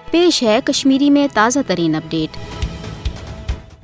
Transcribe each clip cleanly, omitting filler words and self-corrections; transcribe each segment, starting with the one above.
पेश है कश्मीरी में ताज़ा तरीन अपडेट।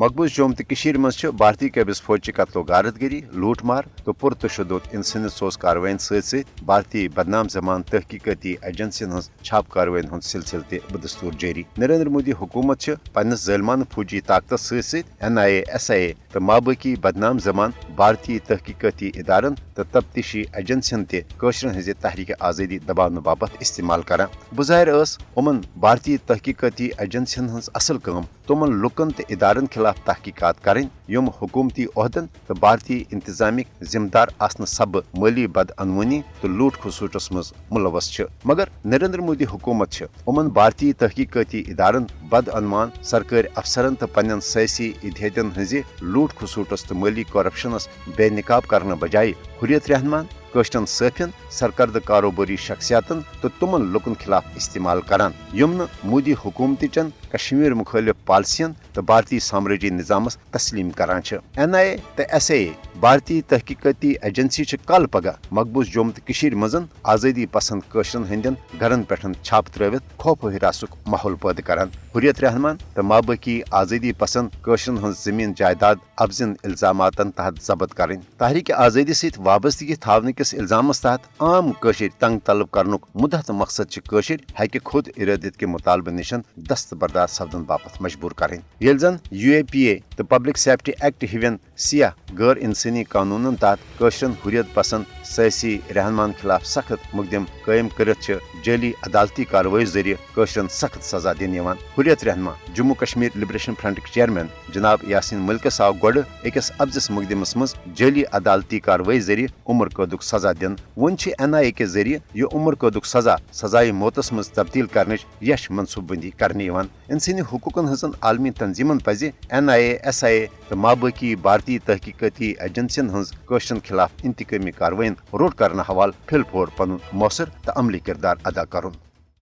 मकबूज जोम तो मज भारतीय कैबिस फौज कत्लो गारतगरी लूटमार तो पुरतशुद इंसानी सोज कार्रवाइन सत भारतीय बदनाम जमान तहकीकती एजेंसियन हज छाप कार्रवाइन हूं सिलसिल बदस्तूर जारी। नरेंद्र मोदी हुकूमत पन्नस ज़ालिमान फौजी ताकत सत NIA SIA तो माबकी बदनाम जमान भारतीय तहकीकती इदारन तो तफ्तीशी एजेंसियन तशरन हज तहरीक आज़ादी दबावन बाबत इस्तेमाल करान। बुज़ाहिर उमन भारतीय तहकीकती एजेंसियन हज असल काम तुमन लुकन तो इदारन खिलाफ तहकीकात करें यम हुकूमती ओहदन तो भारतीय इंतजामिक जिम्मेदार आसन सब माली बदअनवनी तो लूट खसूटस मज मुलवस छ। मगर नरेंद्र मोदी हुकूमत उमन भारतीय तहकीकती इदारन बदअनवान सरकारी अफसरन तो पन्न सियासी इतिहदन हज लूट खसूटस तो माली करप्शनस बेनिकाब करने बजाय हुर्रियत रहमान कश्तन सफिन सरकर्द कारोबारी शख्सियातन तो तुमन लुकन खिलाफ इस्तेमाल करान यम मोदी हुकूमत कश्मीर मुखालिफ पॉलिसियन तो भारतीय साम्राज्य निजामस तस्लीम करान छ। NIA तो SIA भारतीय तहकीकती एजेंसी कल पगह मकबूज जोम तो मजन आज़ादी पसंद कशरन हंदन घरन पे छाप त्रवित खौफ हिरासुक माहौल पैद करान। हुर्रियत रहमान तो माबकी आज़ादी पसंद कशरन हज जमीन जायदाद अब्जन इल्जामातन तहत जब्त करें। तहरीक आज़ादी सहित वाबस्तगी थावने किस इल्जामस तहत आम कशर तंग तलब करनुक मुदत मकसद कशर हक खुद इरादत के मुतालबे निशन दस्तबरदार सवदन बापत मजबूर करें। येल जन UAPA तो पब्लिक सेफ्टी एक्ट हिवन सिया गैर इंसानी कानूनन तहत कशरन हुर्रियत पसंद सियासी रहनुमान खिलाफ सख्त मुकदम कायम करत जाली अदालती कार्रवाई जरिए कशरन सख्त सजा दिन यवान। हुर्रियत रहनुमा Jammu Kashmir liberation front chairman जनाब यासीन मलिकस आव गोड़ अकिस अफजस मुकदमस मज जाली अदालती कार्रवाई जरिए उम्र कैदुक सजा दिन। वन NIA के जरिए यह उम्र कैदुक सजा सजाए मौतस मज तब्दील करने यश मनसूबबंदी करने यवान। इंसानी हुकूकन हजन आलमी तंजीमन पज NIA SIA तो माबकी भारतीय तहकीकती एजेंसियन हज कशरन खिलाफ इंतकामी कार्रवाइन रोड करने हवाल फिल फोर पन मौसर तो अमली किरदार अदा करुन।